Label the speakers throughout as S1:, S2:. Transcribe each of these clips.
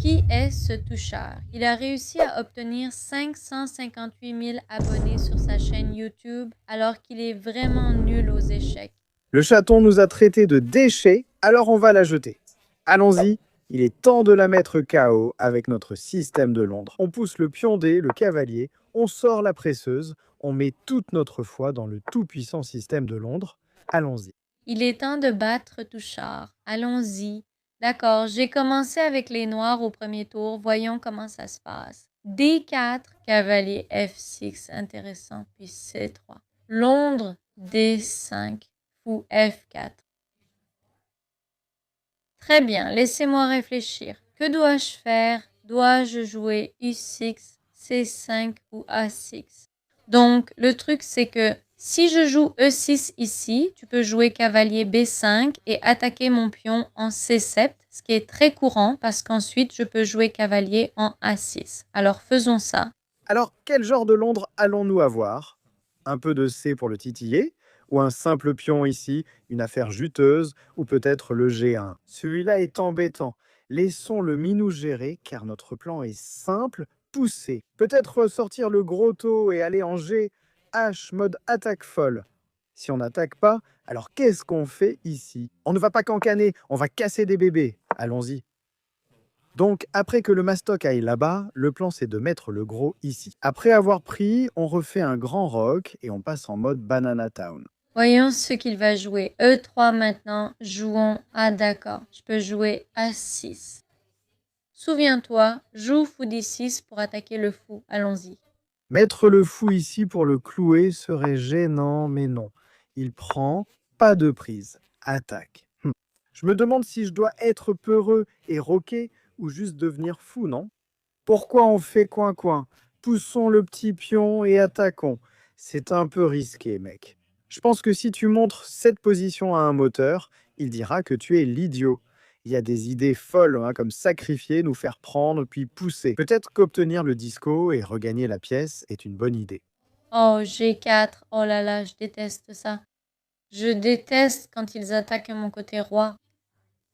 S1: Qui est ce touchard? Il a réussi à obtenir 558 000 abonnés sur sa chaîne YouTube alors qu'il est vraiment nul aux échecs.
S2: Le chaton nous a traités de déchets, alors on va la jeter. Allons-y, il est temps de la mettre KO avec notre système de Londres. On pousse le pion D, le cavalier, on sort la presseuse, on met toute notre foi dans le tout-puissant système de Londres. Allons-y.
S1: Il est temps de battre Touchard. Allons-y. D'accord, j'ai commencé avec les noirs au premier tour. Voyons comment ça se passe. D4, cavalier F6, intéressant, puis C3. Londres, D5, fou F4. Très bien, laissez-moi réfléchir. Que dois-je faire? Dois-je jouer I6, C5 ou A6? Donc, le truc, c'est que si je joue E6 ici, tu peux jouer cavalier B5 et attaquer mon pion en C7, ce qui est très courant parce qu'ensuite, je peux jouer cavalier en A6. Alors, faisons ça.
S2: Alors, quel genre de Londres allons-nous avoir? Un peu de C pour le titiller, ou un simple pion ici, une affaire juteuse, ou peut-être le G1. Celui-là est embêtant. Laissons le minou gérer, car notre plan est simple, pousser. Peut-être sortir le gros taux et aller en G, H, mode attaque folle. Si on n'attaque pas, alors qu'est-ce qu'on fait ici? On ne va pas cancaner, on va casser des bébés. Allons-y. Donc, après que le mastoc aille là-bas, le plan c'est de mettre le gros ici. Après avoir pris, on refait un grand rock et on passe en mode Banana Town.
S1: Voyons ce qu'il va jouer. E3 maintenant. Jouons. Ah d'accord, je peux jouer A6. Souviens-toi, joue fou D6 pour attaquer le fou. Allons-y.
S2: Mettre le fou ici pour le clouer serait gênant, mais non. Il prend, pas de prise. Attaque. Je me demande si je dois être peureux et roquer ou juste devenir fou, non? Pourquoi on fait coin-coin? Poussons le petit pion et attaquons. C'est un peu risqué, mec. Je pense que si tu montres cette position à un moteur, il dira que tu es l'idiot. Il y a des idées folles, hein, comme sacrifier, nous faire prendre, puis pousser. Peut-être qu'obtenir le disco et regagner la pièce est une bonne idée.
S1: Oh, G4. Oh là là, je déteste ça. Je déteste quand ils attaquent mon côté roi.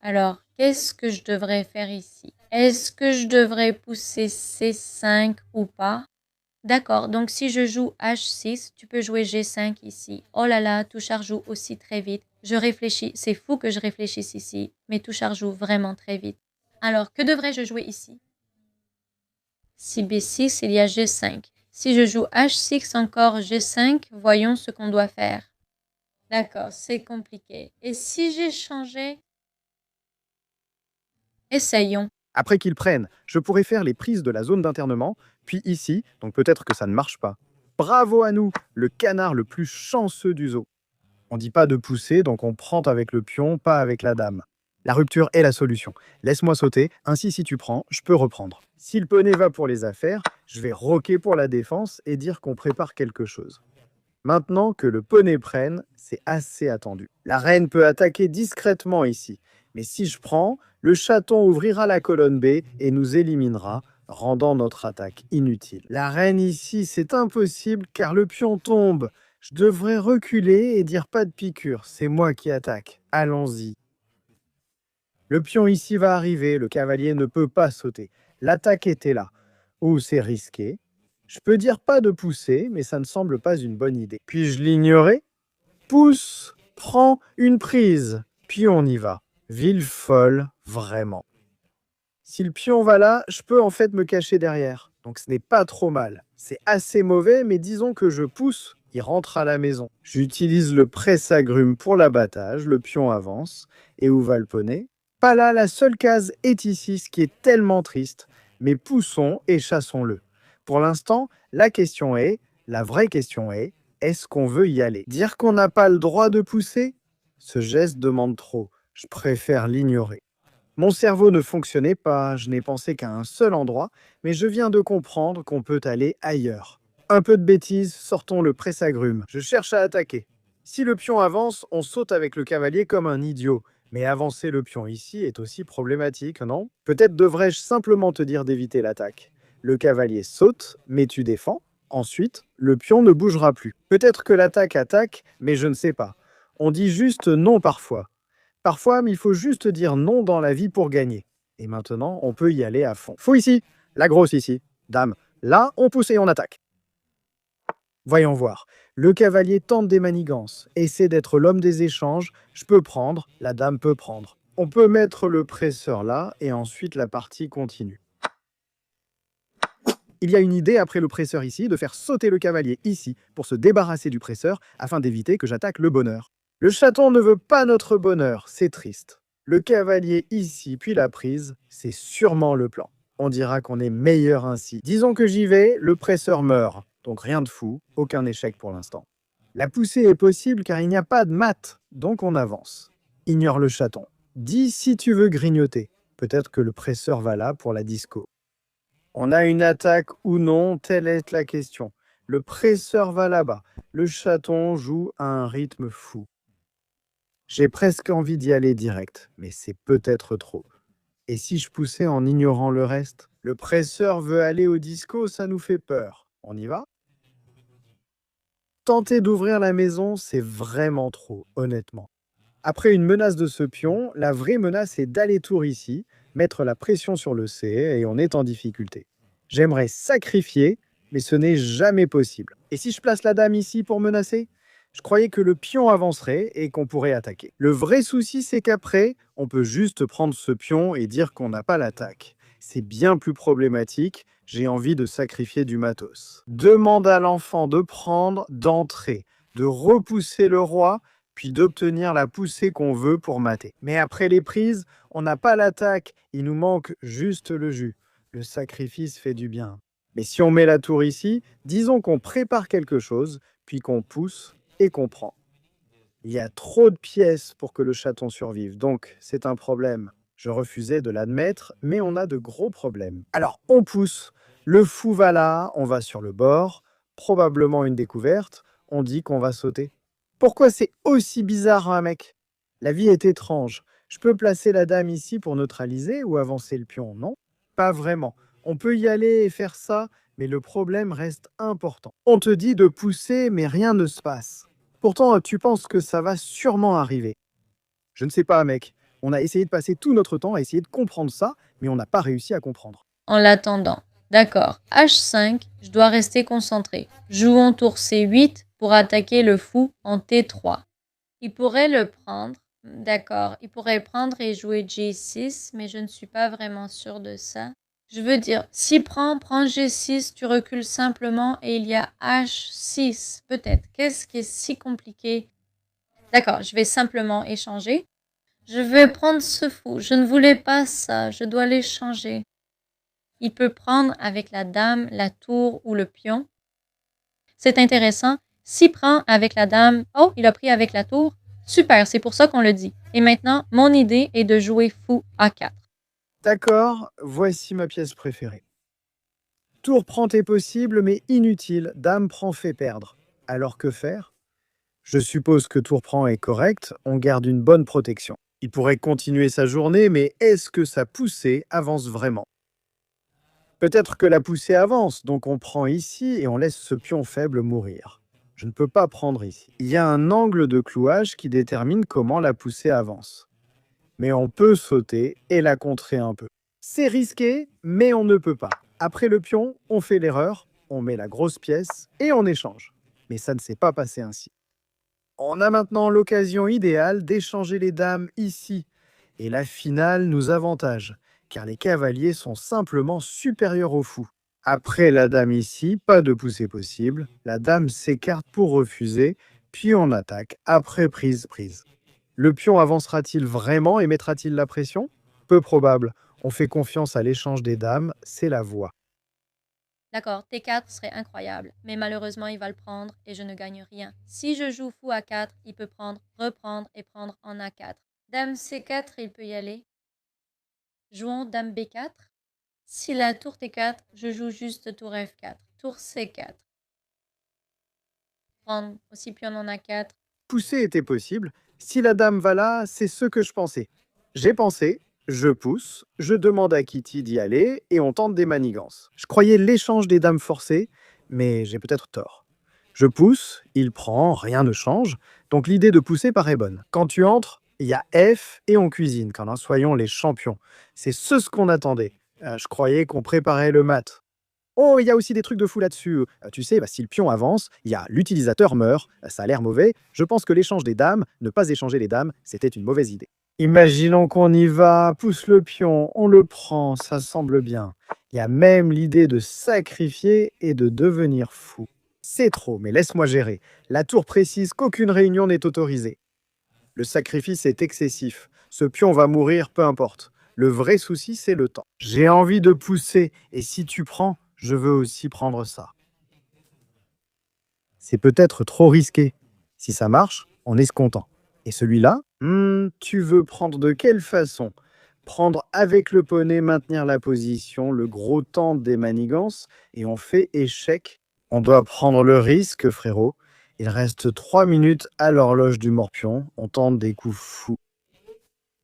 S1: Alors, qu'est-ce que je devrais faire ici? Est-ce que je devrais pousser C5 ou pas? D'accord, donc si je joue H6, tu peux jouer G5 ici. Oh là là, Touchard joue aussi très vite. Je réfléchis, c'est fou que je réfléchisse ici, mais Touchard joue vraiment très vite. Alors, que devrais-je jouer ici? Si B6, il y a G5. Si je joue H6 encore G5, voyons ce qu'on doit faire. D'accord, c'est compliqué. Et si j'ai changé? Essayons.
S2: Après qu'ils prennent, je pourrais faire les prises de la zone d'internement, puis ici, donc peut-être que ça ne marche pas. Bravo à nous, le canard le plus chanceux du zoo. On dit pas de pousser, donc on prend avec le pion, pas avec la dame. La rupture est la solution. Laisse-moi sauter, ainsi si tu prends, je peux reprendre. Si le poney va pour les affaires, je vais roquer pour la défense et dire qu'on prépare quelque chose. Maintenant que le poney prenne, c'est assez attendu. La reine peut attaquer discrètement ici, mais si je prends, le chaton ouvrira la colonne B et nous éliminera, rendant notre attaque inutile. La reine ici, c'est impossible car le pion tombe. Je devrais reculer et dire pas de piqûre, c'est moi qui attaque. Allons-y. Le pion ici va arriver, le cavalier ne peut pas sauter. L'attaque était là. Oh, c'est risqué. Je peux dire pas de pousser, mais ça ne semble pas une bonne idée. Puis-je l'ignorer? Pousse, prends une prise, puis on y va. Ville folle, vraiment. Si le pion va là, je peux en fait me cacher derrière. Donc ce n'est pas trop mal. C'est assez mauvais, mais disons que je pousse, il rentre à la maison. J'utilise le presse-agrumes pour l'abattage, le pion avance. Et où va le poney? Pas là, la seule case est ici, ce qui est tellement triste. Mais poussons et chassons-le. Pour l'instant, la vraie question est, est-ce qu'on veut y aller? Dire qu'on n'a pas le droit de pousser? Ce geste demande trop. Je préfère l'ignorer. Mon cerveau ne fonctionnait pas, je n'ai pensé qu'à un seul endroit, mais je viens de comprendre qu'on peut aller ailleurs. Un peu de bêtise, sortons le presse-agrumes. Je cherche à attaquer. Si le pion avance, on saute avec le cavalier comme un idiot. Mais avancer le pion ici est aussi problématique, non? Peut-être devrais-je simplement te dire d'éviter l'attaque. Le cavalier saute, mais tu défends. Ensuite, le pion ne bougera plus. Peut-être que l'attaque attaque, mais je ne sais pas. On dit juste non parfois. Parfois, il faut juste dire non dans la vie pour gagner. Et maintenant, on peut y aller à fond. Fou ici, la grosse ici. Dame, là, on pousse et on attaque. Voyons voir. Le cavalier tente des manigances, essaie d'être l'homme des échanges. Je peux prendre, la dame peut prendre. On peut mettre le presseur là et ensuite la partie continue. Il y a une idée après le presseur ici de faire sauter le cavalier ici pour se débarrasser du presseur afin d'éviter que j'attaque le bonheur. Le chaton ne veut pas notre bonheur, c'est triste. Le cavalier ici puis la prise, c'est sûrement le plan. On dira qu'on est meilleur ainsi. Disons que j'y vais, le presseur meurt. Donc rien de fou, aucun échec pour l'instant. La poussée est possible car il n'y a pas de mat, donc on avance. Ignore le chaton. Dis si tu veux grignoter. Peut-être que le presseur va là pour la disco. On a une attaque ou non, telle est la question. Le presseur va là-bas. Le chaton joue à un rythme fou. J'ai presque envie d'y aller direct, mais c'est peut-être trop. Et si je poussais en ignorant le reste? Le presseur veut aller au disco, ça nous fait peur. On y va? Tenter d'ouvrir la maison, c'est vraiment trop, honnêtement. Après une menace de ce pion, la vraie menace est d'aller tour ici, mettre la pression sur le C et on est en difficulté. J'aimerais sacrifier, mais ce n'est jamais possible. Et si je place la dame ici pour menacer? Je croyais que le pion avancerait et qu'on pourrait attaquer. Le vrai souci, c'est qu'après, on peut juste prendre ce pion et dire qu'on n'a pas l'attaque. C'est bien plus problématique, j'ai envie de sacrifier du matos. Demande à l'enfant de prendre, d'entrer, de repousser le roi, puis d'obtenir la poussée qu'on veut pour mater. Mais après les prises, on n'a pas l'attaque, il nous manque juste le jus. Le sacrifice fait du bien. Mais si on met la tour ici, disons qu'on prépare quelque chose, puis qu'on pousse et qu'on prend. Il y a trop de pièces pour que le chaton survive, donc c'est un problème. Je refusais de l'admettre, mais on a de gros problèmes. Alors on pousse, le fou va là, on va sur le bord, probablement une découverte, on dit qu'on va sauter. Pourquoi c'est aussi bizarre, un mec? La vie est étrange. Je peux placer la dame ici pour neutraliser ou avancer le pion, non? Pas vraiment. On peut y aller et faire ça, mais le problème reste important. On te dit de pousser, mais rien ne se passe. Pourtant, tu penses que ça va sûrement arriver. Je ne sais pas, mec. On a essayé de passer tout notre temps à essayer de comprendre ça, mais on n'a pas réussi à comprendre.
S1: En l'attendant. D'accord. H5, je dois rester concentré. Jouons tour C8 pour attaquer le fou en T3. Il pourrait le prendre. D'accord. Il pourrait prendre et jouer G6, mais je ne suis pas vraiment sûre de ça. Je veux dire, si prend G6, tu recules simplement et il y a H6. Peut-être. Qu'est-ce qui est si compliqué? D'accord, je vais simplement échanger. Je vais prendre ce fou. Je ne voulais pas ça. Je dois l'échanger. Il peut prendre avec la dame, la tour ou le pion. C'est intéressant. S'il prend avec la dame, oh, il a pris avec la tour. Super, c'est pour ça qu'on le dit. Et maintenant, mon idée est de jouer fou A4.
S2: D'accord, voici ma pièce préférée. Tour prend est possible, mais inutile. Dame prend fait perdre. Alors que faire? Je suppose que tour prend est correct, on garde une bonne protection. Il pourrait continuer sa journée, mais est-ce que sa poussée avance vraiment? Peut-être que la poussée avance, donc on prend ici et on laisse ce pion faible mourir. Je ne peux pas prendre ici. Il y a un angle de clouage qui détermine comment la poussée avance. Mais on peut sauter et la contrer un peu. C'est risqué, mais on ne peut pas. Après le pion, on fait l'erreur, on met la grosse pièce et on échange. Mais ça ne s'est pas passé ainsi. On a maintenant l'occasion idéale d'échanger les dames ici. Et la finale nous avantage, car les cavaliers sont simplement supérieurs aux fous. Après la dame ici, pas de poussée possible. La dame s'écarte pour refuser, puis on attaque après prise. Le pion avancera-t-il vraiment et mettra-t-il la pression? Peu probable. On fait confiance à l'échange des dames, c'est la voie.
S1: D'accord, T4 serait incroyable, mais malheureusement, il va le prendre et je ne gagne rien. Si je joue fou A4, il peut prendre, reprendre et prendre en A4. Dame C4, il peut y aller. Jouons dame B4. Si la tour T4, je joue juste tour F4. Tour C4. Prendre aussi pion en A4.
S2: Pousser était possible. Si la dame va là, c'est ce que je pensais. J'ai pensé, je pousse, je demande à Kitty d'y aller et on tente des manigances. Je croyais l'échange des dames forcé, mais j'ai peut-être tort. Je pousse, il prend, rien ne change, donc l'idée de pousser paraît bonne. Quand tu entres, Il y a F et on cuisine, quand soyons les champions. C'est ce qu'on attendait. Je croyais qu'on préparait le mat. Oh, il y a aussi des trucs de fou là-dessus. Tu sais, si le pion avance, il y a l'utilisateur meurt, ça a l'air mauvais. Je pense que l'échange des dames, ne pas échanger les dames, c'était une mauvaise idée. Imaginons qu'on y va, pousse le pion, on le prend, ça semble bien. Il y a même l'idée de sacrifier et de devenir fou. C'est trop, mais laisse-moi gérer. La tour précise qu'aucune réunion n'est autorisée. Le sacrifice est excessif. Ce pion va mourir, peu importe. Le vrai souci, c'est le temps. J'ai envie de pousser, et si tu prends, je veux aussi prendre ça. C'est peut-être trop risqué. Si ça marche, on est content. Et celui-là, tu veux prendre de quelle façon? Prendre avec le poney, maintenir la position, le gros temps des manigances, et on fait échec. On doit prendre le risque, frérot. Il reste 3 minutes à l'horloge du morpion. On tente des coups fous.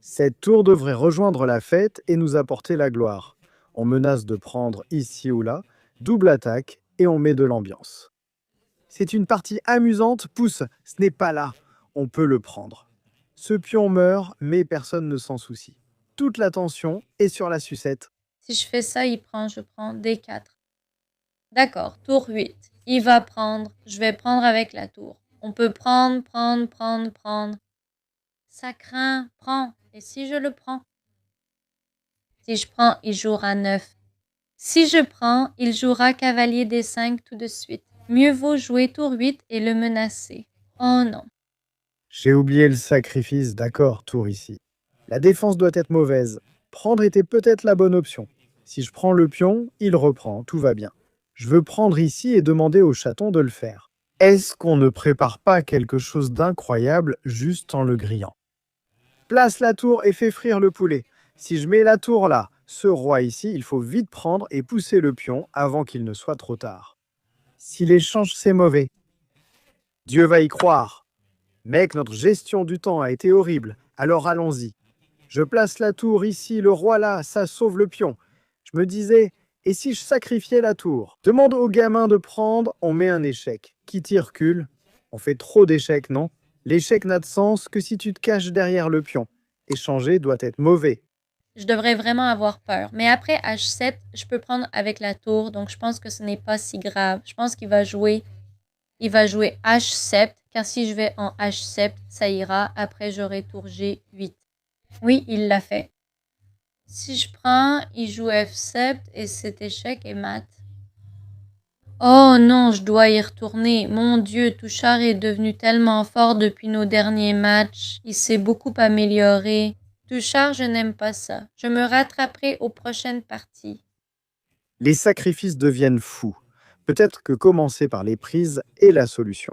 S2: Cette tour devrait rejoindre la fête et nous apporter la gloire. On menace de prendre ici ou là, double attaque et on met de l'ambiance. C'est une partie amusante, pousse, ce n'est pas là. On peut le prendre. Ce pion meurt, mais personne ne s'en soucie. Toute l'attention est sur la sucette.
S1: Si je fais ça, il prend, je prends D4. D'accord, tour 8. Il va prendre, je vais prendre avec la tour. On peut prendre. Ça craint, prends. Et si je le prends? Si je prends, il jouera 9. Si je prends, il jouera cavalier D5 tout de suite. Mieux vaut jouer tour 8 et le menacer. Oh non.
S2: J'ai oublié le sacrifice, d'accord, tour ici. La défense doit être mauvaise. Prendre était peut-être la bonne option. Si je prends le pion, il reprend, tout va bien. Je veux prendre ici et demander au chaton de le faire. Est-ce qu'on ne prépare pas quelque chose d'incroyable juste en le grillant? Place la tour et fais frire le poulet. Si je mets la tour là, ce roi ici, il faut vite prendre et pousser le pion avant qu'il ne soit trop tard. Si l'échange c'est mauvais, Dieu va y croire. Mec, notre gestion du temps a été horrible, alors allons-y. Je place la tour ici, le roi là, ça sauve le pion. Je me disais, et si je sacrifiais la tour? Demande au gamin de prendre, on met un échec. Qui tire recule? On fait trop d'échecs, non? L'échec n'a de sens que si tu te caches derrière le pion. Échanger doit être mauvais.
S1: Je devrais vraiment avoir peur. Mais après H7, je peux prendre avec la tour, donc je pense que ce n'est pas si grave. Je pense qu'il va jouer H7, car si je vais en H7, ça ira. Après, j'aurai tour G8. Oui, il l'a fait. Si je prends, il joue F7 et cet échec est mat. Oh non, je dois y retourner. Mon Dieu, Touchard est devenu tellement fort depuis nos derniers matchs. Il s'est beaucoup amélioré. Touchard, je n'aime pas ça. Je me rattraperai aux prochaines parties.
S2: Les sacrifices deviennent fous. Peut-être que commencer par les prises est la solution.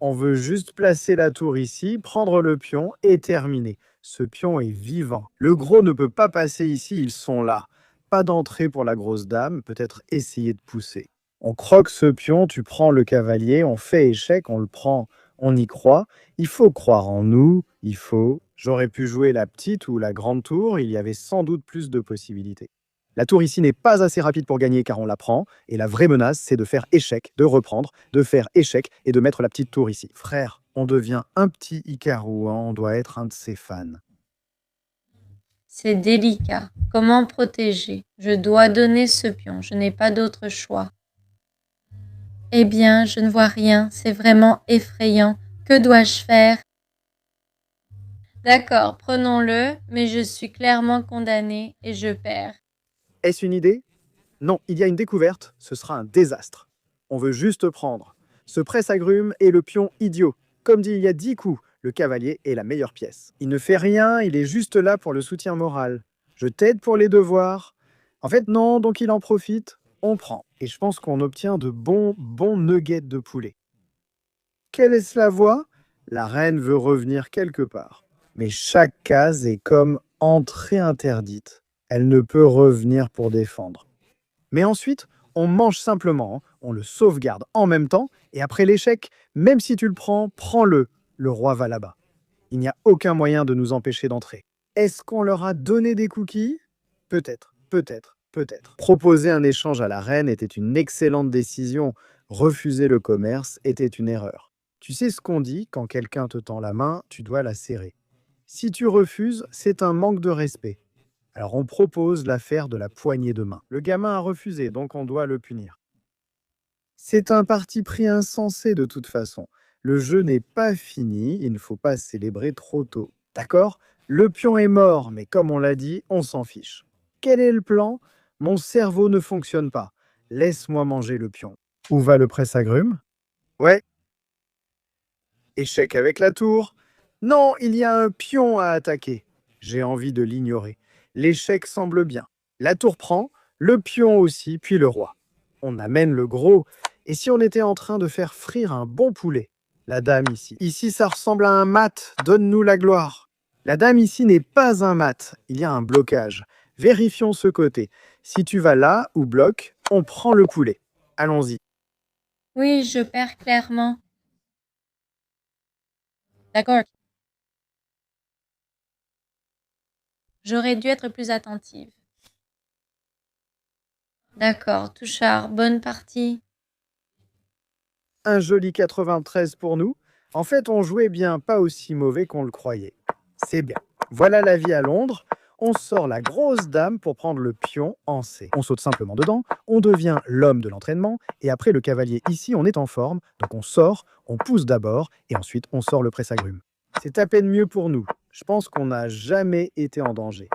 S2: On veut juste placer la tour ici, prendre le pion et terminer. Ce pion est vivant. Le gros ne peut pas passer ici, ils sont là. Pas d'entrée pour la grosse dame, peut-être essayer de pousser. On croque ce pion, tu prends le cavalier, on fait échec, on le prend, on y croit. Il faut croire en nous, il faut. J'aurais pu jouer la petite ou la grande tour, il y avait sans doute plus de possibilités. La tour ici n'est pas assez rapide pour gagner car on la prend, et la vraie menace, c'est de faire échec, de reprendre, de faire échec et de mettre la petite tour ici. Frère, on devient un petit Hikaru, hein, on doit être un de ses fans.
S1: C'est délicat. Comment protéger? Je dois donner ce pion. Je n'ai pas d'autre choix. Eh bien, je ne vois rien. C'est vraiment effrayant. Que dois-je faire? D'accord, prenons-le, mais je suis clairement condamnée et je perds.
S2: Est-ce une idée? Non, il y a une découverte, ce sera un désastre. On veut juste prendre. Ce presse-agrumes est le pion idiot. Comme dit il y a 10 coups, le cavalier est la meilleure pièce. Il ne fait rien, il est juste là pour le soutien moral. Je t'aide pour les devoirs. En fait, non, donc il en profite. On prend. Et je pense qu'on obtient de bons nuggets de poulet. Quelle est la voie? La reine veut revenir quelque part. Mais chaque case est comme entrée interdite. Elle ne peut revenir pour défendre. Mais ensuite, on mange simplement, hein, on le sauvegarde en même temps, et après l'échec, même si tu le prends, prends-le. Le roi va là-bas. Il n'y a aucun moyen de nous empêcher d'entrer. Est-ce qu'on leur a donné des cookies? Peut-être, peut-être, peut-être. Proposer un échange à la reine était une excellente décision. Refuser le commerce était une erreur. Tu sais ce qu'on dit, quand quelqu'un te tend la main, tu dois la serrer. Si tu refuses, c'est un manque de respect. Alors on propose l'affaire de la poignée de main. Le gamin a refusé, donc on doit le punir. C'est un parti pris insensé de toute façon. Le jeu n'est pas fini, il ne faut pas célébrer trop tôt. D'accord? Le pion est mort, mais comme on l'a dit, on s'en fiche. Quel est le plan? Mon cerveau ne fonctionne pas. Laisse-moi manger le pion. Où va le presse-agrumes? Ouais. Échec avec la tour. Non, il y a un pion à attaquer. J'ai envie de l'ignorer. L'échec semble bien. La tour prend, le pion aussi, puis le roi. On amène le gros. Et si on était en train de faire frire un bon poulet? La dame ici. Ici, ça ressemble à un mat. Donne-nous la gloire. La dame ici n'est pas un mat. Il y a un blocage. Vérifions ce côté. Si tu vas là ou bloque, on prend le poulet. Allons-y.
S1: Oui, je perds clairement. D'accord. J'aurais dû être plus attentive. D'accord, Touchard, bonne partie.
S2: Un joli 93 pour nous. En fait, on jouait bien, pas aussi mauvais qu'on le croyait. C'est bien. Voilà la vie à Londres. On sort la grosse dame pour prendre le pion en C. On saute simplement dedans, on devient l'homme de l'entraînement, et après le cavalier ici, on est en forme, donc on sort, on pousse d'abord, et ensuite on sort le presse-agrumes. C'est à peine mieux pour nous. Je pense qu'on n'a jamais été en danger.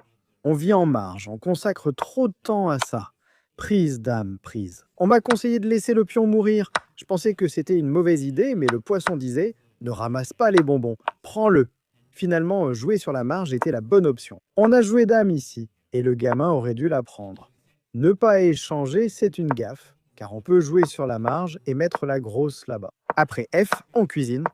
S2: On vit en marge, on consacre trop de temps à ça. Prise, dame, prise. On m'a conseillé de laisser le pion mourir. Je pensais que c'était une mauvaise idée, mais le poisson disait « Ne ramasse pas les bonbons, prends-le ». Finalement, jouer sur la marge était la bonne option. On a joué dame ici, et le gamin aurait dû la prendre. Ne pas échanger, c'est une gaffe, car on peut jouer sur la marge et mettre la grosse là-bas. Après F, on cuisine.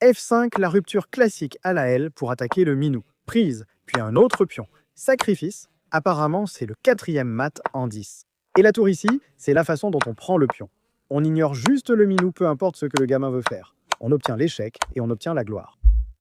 S2: F5, la rupture classique à la L pour attaquer le minou. Prise, puis un autre pion. Sacrifice, apparemment c'est le 4e mat en 10. Et la tour ici, c'est la façon dont on prend le pion. On ignore juste le minou, peu importe ce que le gamin veut faire. On obtient l'échec et on obtient la gloire.